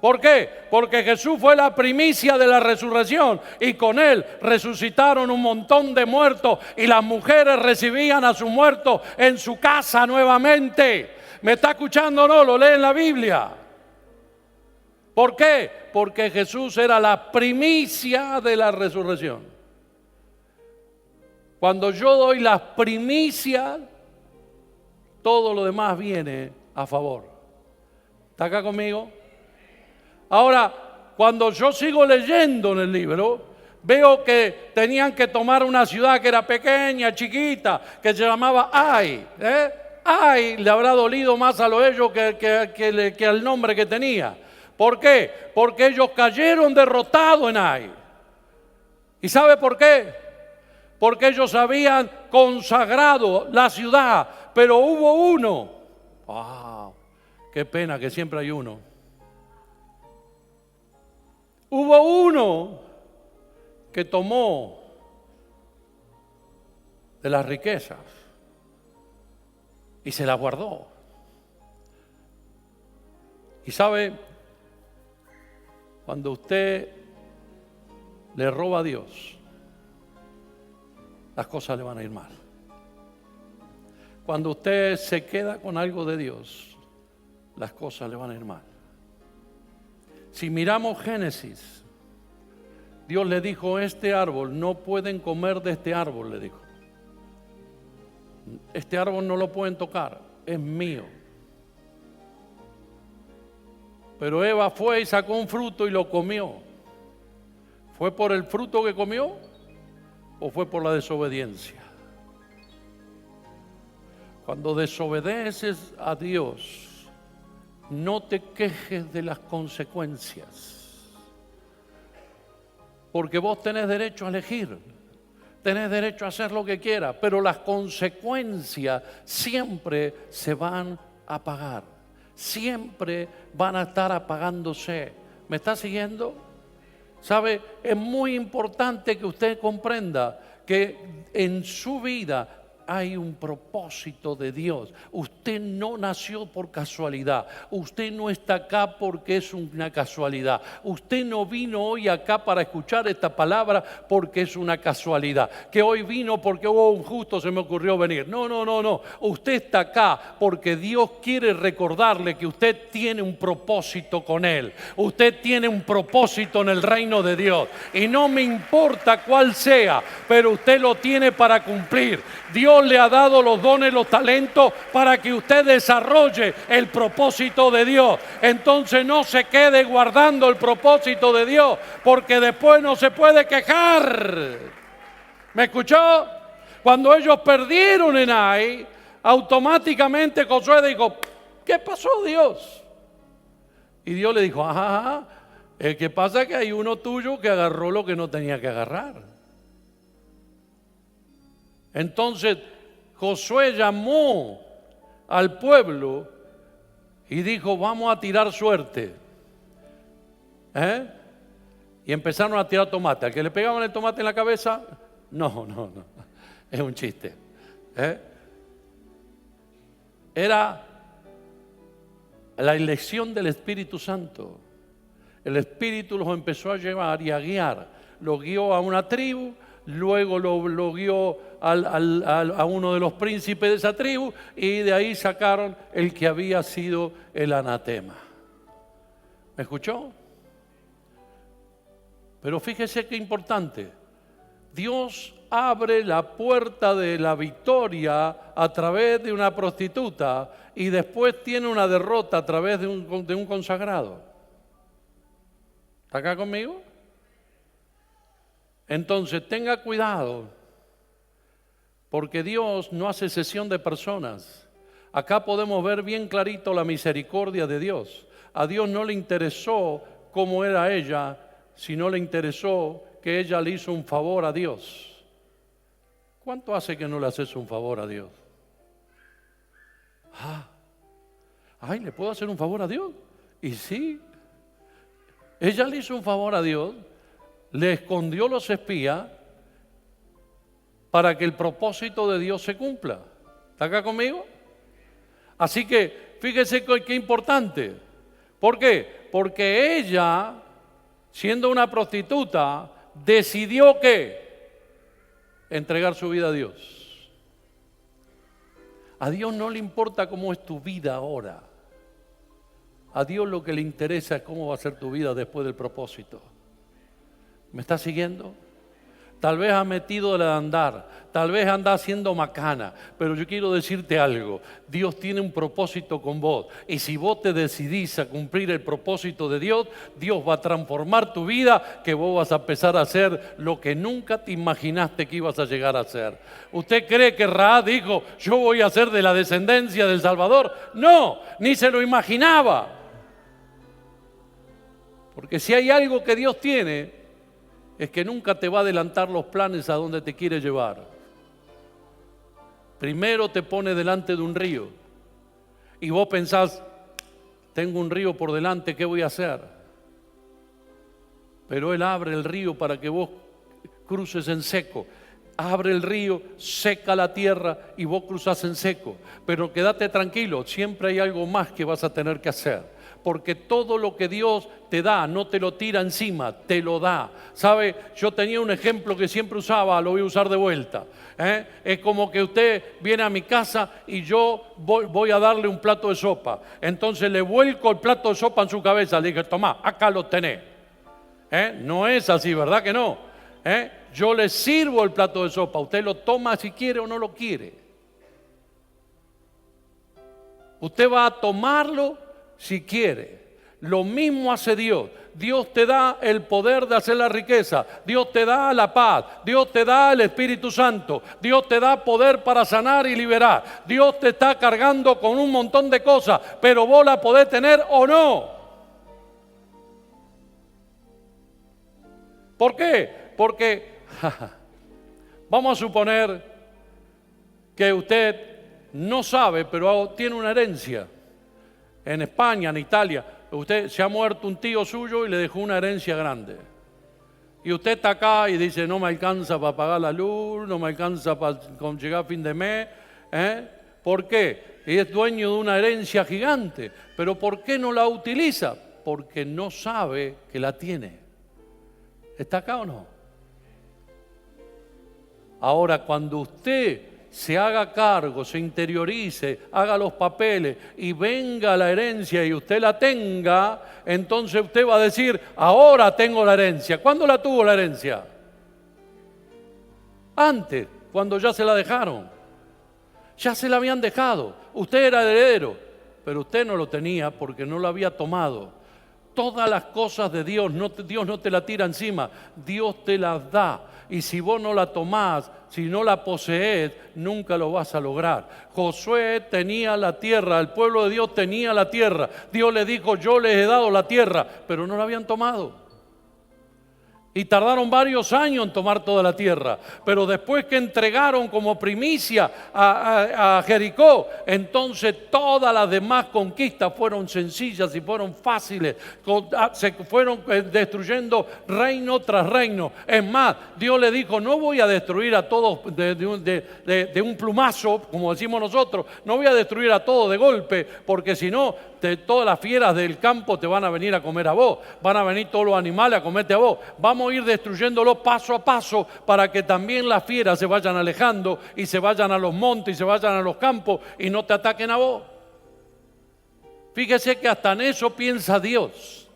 ¿Por qué? Porque Jesús fue la primicia de la resurrección y con Él resucitaron un montón de muertos y las mujeres recibían a sus muertos en su casa nuevamente. ¿Me está escuchando o no? Lo lee en la Biblia. ¿Por qué? Porque Jesús era la primicia de la resurrección. Cuando yo doy las primicias, todo lo demás viene a favor. ¿Está acá conmigo? Ahora, cuando yo sigo leyendo en el libro, veo que tenían que tomar una ciudad que era pequeña, chiquita, que se llamaba Ai. Ai le habrá dolido más a lo ellos que al nombre que tenía. ¿Por qué? Porque ellos cayeron derrotados en Ai. ¿Y sabe por qué? Porque ellos habían consagrado la ciudad, pero hubo uno. ¡Wow! ¡Qué pena que siempre hay uno! Hubo uno que tomó de las riquezas y se las guardó. Y sabe, cuando usted le roba a Dios, las cosas le van a ir mal. Cuando usted se queda con algo de Dios, las cosas le van a ir mal. Si miramos Génesis, Dios le dijo, este árbol, no pueden comer de este árbol, le dijo. Este árbol no lo pueden tocar, es mío. Pero Eva fue y sacó un fruto y lo comió. ¿Fue por el fruto que comió o fue por la desobediencia? Cuando desobedeces a Dios, no te quejes de las consecuencias, porque vos tenés derecho a elegir, tenés derecho a hacer lo que quieras, pero las consecuencias siempre se van a pagar, siempre van a estar apagándose. ¿Me está siguiendo? ¿Sabe? Es muy importante que usted comprenda que en su vida hay un propósito de Dios. Usted no nació por casualidad. Usted no está acá porque es una casualidad. Usted no vino hoy acá para escuchar esta palabra porque es una casualidad. Que hoy vino porque justo se me ocurrió venir. No. Usted está acá porque Dios quiere recordarle que usted tiene un propósito con Él. Usted tiene un propósito en el reino de Dios. Y no me importa cuál sea, pero usted lo tiene para cumplir. Dios le ha dado los dones, los talentos para que usted desarrolle el propósito de Dios. Entonces no se quede guardando el propósito de Dios, porque después no se puede quejar. ¿Me escuchó? Cuando ellos perdieron en Ai, automáticamente Josué dijo: ¿qué pasó, Dios? Y Dios le dijo: el que pasa es que hay uno tuyo que agarró lo que no tenía que agarrar. Entonces Josué llamó al pueblo y dijo: vamos a tirar suerte. Y empezaron a tirar tomate. Al que le pegaban el tomate en la cabeza, no, es un chiste. Era la elección del Espíritu Santo. El Espíritu los empezó a llevar y a guiar. Los guió a una tribu, luego lo guió a uno de los príncipes de esa tribu, y de ahí sacaron el que había sido el anatema. ¿Me escuchó? Pero fíjese qué importante. Dios abre la puerta de la victoria a través de una prostituta y después tiene una derrota a través de un consagrado. ¿Está acá conmigo? Entonces tenga cuidado, porque Dios no hace excepción de personas. Acá podemos ver bien clarito la misericordia de Dios. A Dios no le interesó cómo era ella, sino le interesó que ella le hizo un favor a Dios. ¿Cuánto hace que no le haces un favor a Dios? ¿Le puedo hacer un favor a Dios? Y sí, ella le hizo un favor a Dios, le escondió los espías para que el propósito de Dios se cumpla. ¿Está acá conmigo? Así que fíjese qué importante. ¿Por qué? Porque ella, siendo una prostituta, decidió que entregar su vida a Dios. A Dios no le importa cómo es tu vida ahora. A Dios lo que le interesa es cómo va a ser tu vida después del propósito. ¿Me está siguiendo? Tal vez has metido el andar, tal vez andas haciendo macana, pero yo quiero decirte algo: Dios tiene un propósito con vos, y si vos te decidís a cumplir el propósito de Dios, Dios va a transformar tu vida, que vos vas a empezar a hacer lo que nunca te imaginaste que ibas a llegar a hacer. ¿Usted cree que Rahab dijo: yo voy a ser de la descendencia del Salvador? No, ni se lo imaginaba. Porque si hay algo que Dios tiene, es que nunca te va a adelantar los planes a donde te quiere llevar. Primero te pone delante de un río y vos pensás: tengo un río por delante, ¿qué voy a hacer? Pero Él abre el río para que vos cruces en seco. Abre el río, seca la tierra y vos cruzás en seco. Pero quédate tranquilo, siempre hay algo más que vas a tener que hacer. Porque todo lo que Dios te da no te lo tira encima, te lo da. ¿Sabe? Yo tenía un ejemplo que siempre usaba, lo voy a usar de vuelta. Es como que usted viene a mi casa y yo voy a darle un plato de sopa. Entonces le vuelco el plato de sopa en su cabeza. Le dije: tomá, acá lo tenés. No es así, ¿verdad que no? Yo le sirvo el plato de sopa. Usted lo toma si quiere o no lo quiere. Usted va a tomarlo si quiere. Lo mismo hace Dios. Dios te da el poder de hacer la riqueza. Dios te da la paz. Dios te da el Espíritu Santo. Dios te da poder para sanar y liberar. Dios te está cargando con un montón de cosas, pero vos la podés tener o no. ¿Por qué? Porque vamos a suponer que usted no sabe, pero tiene una herencia. En España, en Italia, usted se ha muerto un tío suyo y le dejó una herencia grande. Y usted está acá y dice, no me alcanza para pagar la luz, no me alcanza para llegar a fin de mes. ¿Por qué? Y es dueño de una herencia gigante. ¿Pero por qué no la utiliza? Porque no sabe que la tiene. ¿Está acá o no? Ahora, cuando usted se haga cargo, se interiorice, haga los papeles y venga la herencia y usted la tenga, entonces usted va a decir, ahora tengo la herencia. ¿Cuándo la tuvo la herencia? Antes, cuando ya se la dejaron. Ya se la habían dejado. Usted era heredero, pero usted no lo tenía porque no lo había tomado. Todas las cosas de Dios, Dios no te la tira encima, Dios te las da. Y si vos no la tomás, si no la posees, nunca lo vas a lograr. Josué tenía la tierra, el pueblo de Dios tenía la tierra. Dios le dijo, yo les he dado la tierra, pero no la habían tomado. Y tardaron varios años en tomar toda la tierra. Pero después que entregaron como primicia a Jericó, entonces todas las demás conquistas fueron sencillas y fueron fáciles. Se fueron destruyendo reino tras reino. Es más, Dios le dijo, no voy a destruir a todos de un plumazo, como decimos nosotros. No voy a destruir a todos de golpe, porque si no, todas las fieras del campo te van a venir a comer a vos. Van a venir todos los animales a comerte a vos. Vamos a ir destruyéndolo paso a paso para que también las fieras se vayan alejando y se vayan a los montes y se vayan a los campos y no te ataquen a vos. Fíjese que hasta en eso piensa Dios.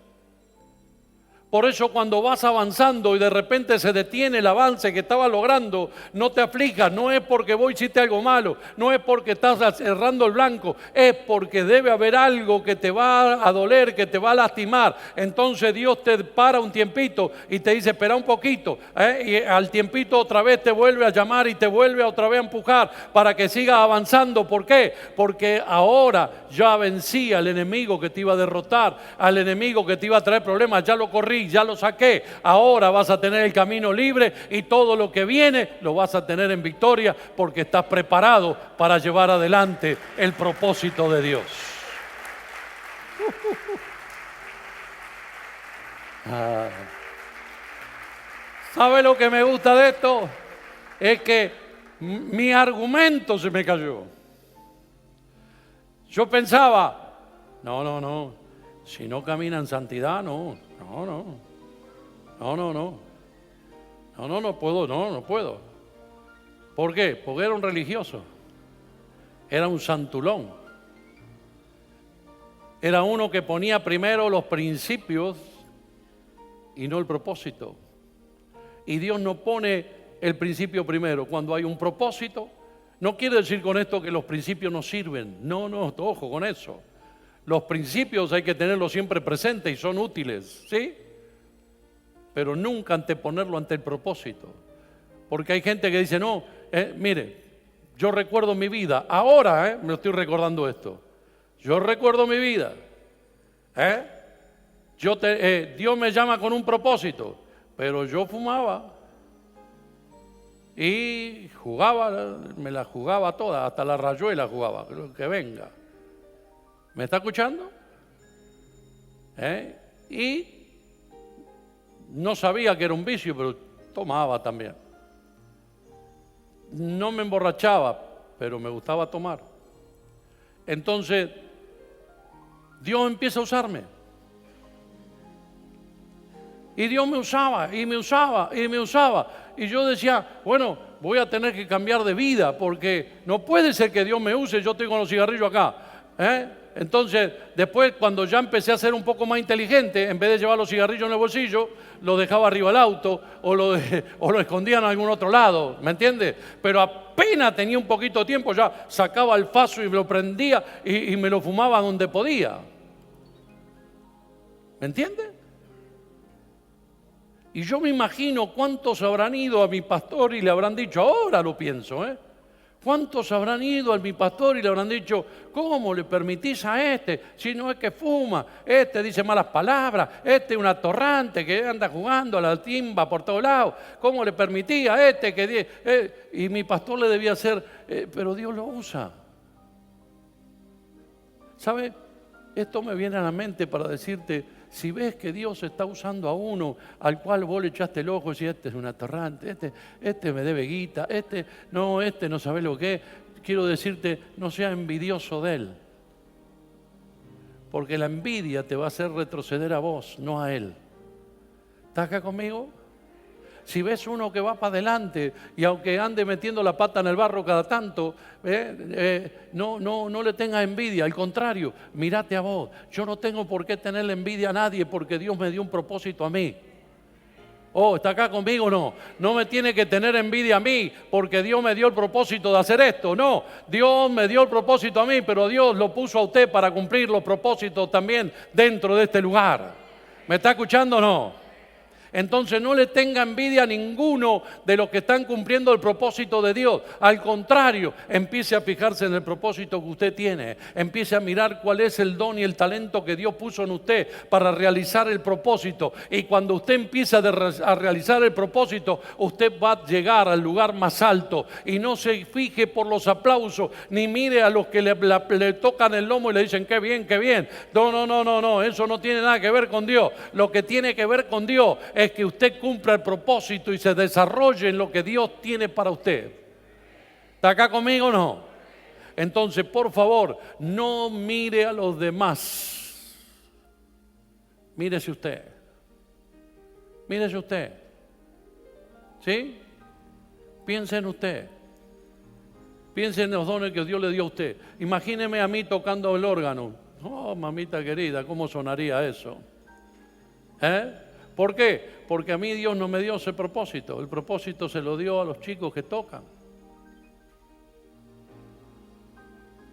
Por eso cuando vas avanzando y de repente se detiene el avance que estabas logrando, no te aflijas, no es porque vos hiciste algo malo, no es porque estás errando el blanco, es porque debe haber algo que te va a doler, que te va a lastimar. Entonces Dios te para un tiempito y te dice, espera un poquito, y al tiempito otra vez te vuelve a llamar y te vuelve otra vez a empujar para que sigas avanzando. ¿Por qué? Porque ahora ya vencí al enemigo que te iba a derrotar, al enemigo que te iba a traer problemas, ya lo corrí, ya lo saqué. Ahora vas a tener el camino libre y todo lo que viene lo vas a tener en victoria porque estás preparado para llevar adelante el propósito de Dios. ¿Sabe lo que me gusta de esto? Es que mi argumento se me cayó. Yo pensaba, no, si no camina en santidad, no puedo. ¿Por qué? Porque era un religioso, era un santulón, era uno que ponía primero los principios y no el propósito. Y Dios no pone el principio primero. Cuando hay un propósito, no quiere decir con esto que los principios no sirven. No, ojo con eso. Los principios hay que tenerlos siempre presentes y son útiles, ¿sí? Pero nunca anteponerlo ante el propósito. Porque hay gente que dice, no, mire, yo recuerdo mi vida. Ahora me estoy recordando esto. Yo recuerdo mi vida. Dios me llama con un propósito. Pero yo fumaba. Y jugaba, me la jugaba toda, hasta la rayuela jugaba, que venga. ¿Me está escuchando? Y no sabía que era un vicio, pero tomaba también. No me emborrachaba, pero me gustaba tomar. Entonces, Dios empieza a usarme. Y Dios me usaba, y me usaba, y me usaba. Y yo decía, bueno, voy a tener que cambiar de vida, porque no puede ser que Dios me use, yo estoy con los cigarrillos acá. Entonces, después, cuando ya empecé a ser un poco más inteligente, en vez de llevar los cigarrillos en el bolsillo, lo dejaba arriba del auto o lo escondía en algún otro lado, ¿me entiendes? Pero apenas tenía un poquito de tiempo, ya sacaba el faso y lo prendía y me lo fumaba donde podía. ¿Me entiendes? Y yo me imagino cuántos habrán ido a mi pastor y le habrán dicho, ahora lo pienso, ¿cuántos habrán ido a mi pastor y le habrán dicho, ¿cómo le permitís a este? Si no es que fuma, este dice malas palabras, este es un atorrante que anda jugando a la timba por todos lados, ¿cómo le permitís a este que... Y mi pastor le debía hacer, pero Dios lo usa. ¿Sabe? Esto me viene a la mente para decirte, Si ves que Dios está usando a uno al cual vos le echaste el ojo y decís, este es un atorrante, este me debe guita, este no sabe lo que es, quiero decirte, no seas envidioso de él. Porque la envidia te va a hacer retroceder a vos, no a él. ¿Estás acá conmigo? Si ves uno que va para adelante y aunque ande metiendo la pata en el barro cada tanto, no le tengas envidia, al contrario, mírate a vos. Yo no tengo por qué tenerle envidia a nadie porque Dios me dio un propósito a mí. Oh, ¿está acá conmigo o no? No me tiene que tener envidia a mí porque Dios me dio el propósito de hacer esto. No, Dios me dio el propósito a mí, pero Dios lo puso a usted para cumplir los propósitos también dentro de este lugar. ¿Me está escuchando o no? Entonces no le tenga envidia a ninguno de los que están cumpliendo el propósito de Dios. Al contrario, empiece a fijarse en el propósito que usted tiene. Empiece a mirar cuál es el don y el talento que Dios puso en usted para realizar el propósito. Y cuando usted empieza a realizar el propósito, usted va a llegar al lugar más alto. Y no se fije por los aplausos, ni mire a los que le tocan el lomo y le dicen qué bien, qué bien. No, eso no tiene nada que ver con Dios. Lo que tiene que ver con Dios es que usted cumpla el propósito y se desarrolle en lo que Dios tiene para usted. ¿Está acá conmigo o no? Entonces, por favor, no mire a los demás. Mírese usted. Mírese usted. ¿Sí? Piense en usted. Piense en los dones que Dios le dio a usted. Imagíneme a mí tocando el órgano. Oh, mamita querida, ¿cómo sonaría eso? ¿Por qué? Porque a mí Dios no me dio ese propósito. El propósito se lo dio a los chicos que tocan.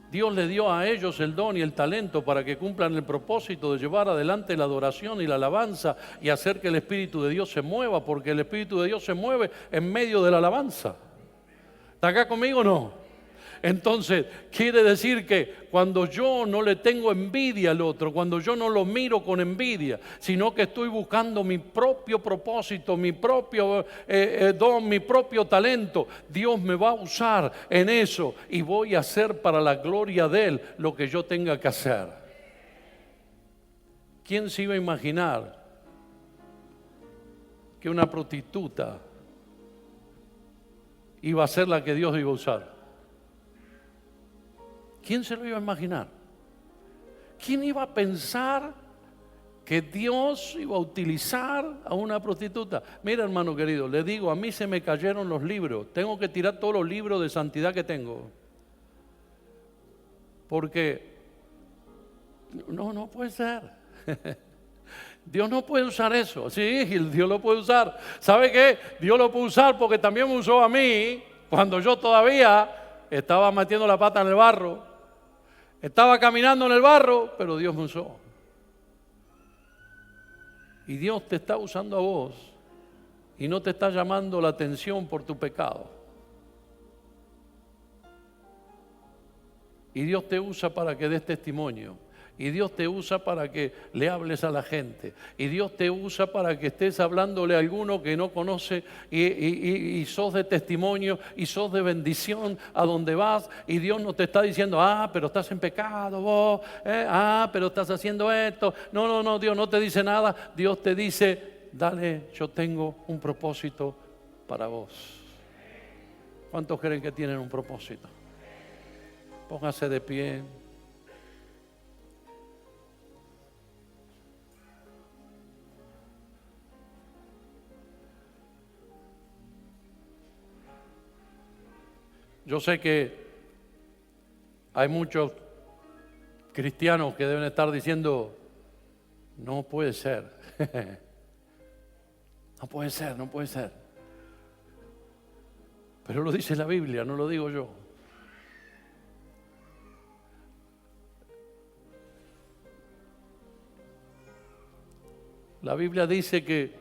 Dios le dio a ellos el don y el talento para que cumplan el propósito de llevar adelante la adoración y la alabanza y hacer que el Espíritu de Dios se mueva, porque el Espíritu de Dios se mueve en medio de la alabanza. ¿Está acá conmigo o no? Entonces, quiere decir que cuando yo no le tengo envidia al otro, cuando yo no lo miro con envidia, sino que estoy buscando mi propio propósito, mi propio don, mi propio talento, Dios me va a usar en eso y voy a hacer para la gloria de Él lo que yo tenga que hacer. ¿Quién se iba a imaginar que una prostituta iba a ser la que Dios iba a usar? ¿Quién se lo iba a imaginar? ¿Quién iba a pensar que Dios iba a utilizar a una prostituta? Mira, hermano querido, le digo, a mí se me cayeron los libros. Tengo que tirar todos los libros de santidad que tengo. Porque no puede ser. Dios no puede usar eso. Sí, Dios lo puede usar. ¿Sabe qué? Dios lo puede usar porque también me usó a mí cuando yo todavía estaba metiendo la pata en el barro. Estaba caminando en el barro, pero Dios me usó. Y Dios te está usando a vos y no te está llamando la atención por tu pecado. Y Dios te usa para que des testimonio. Y Dios te usa para que le hables a la gente. Y Dios te usa para que estés hablándole a alguno que no conoce y sos de testimonio y sos de bendición a donde vas. Y Dios no te está diciendo, pero estás en pecado vos, pero estás haciendo esto. No, Dios no te dice nada. Dios te dice, dale, yo tengo un propósito para vos. ¿Cuántos creen que tienen un propósito? Póngase de pie. Yo sé que hay muchos cristianos que deben estar diciendo, no puede ser, no puede ser. Pero lo dice la Biblia, no lo digo yo. La Biblia dice que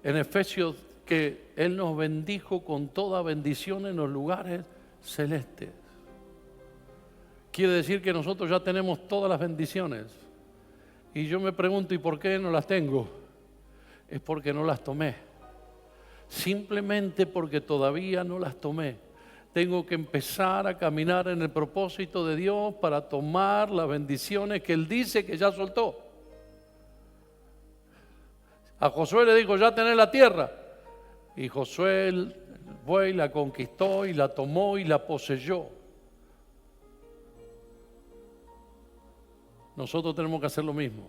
en Efesios que Él nos bendijo con toda bendición en los lugares celestes. Quiere decir que nosotros ya tenemos todas las bendiciones. Y yo me pregunto, ¿y por qué no las tengo? Es porque no las tomé. Simplemente porque todavía no las tomé. Tengo que empezar a caminar en el propósito de Dios para tomar las bendiciones que Él dice que ya soltó. A Josué le dijo, ya tenés la tierra. Y Josué fue y la conquistó y la tomó y la poseyó. Nosotros tenemos que hacer lo mismo.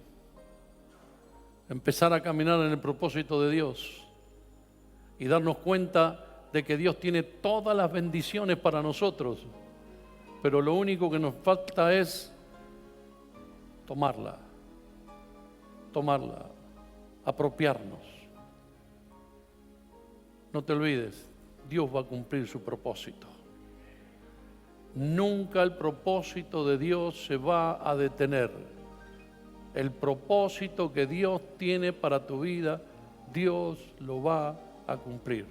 Empezar a caminar en el propósito de Dios y darnos cuenta de que Dios tiene todas las bendiciones para nosotros, pero lo único que nos falta es tomarla, apropiarnos. No te olvides, Dios va a cumplir su propósito. Nunca el propósito de Dios se va a detener. El propósito que Dios tiene para tu vida, Dios lo va a cumplir.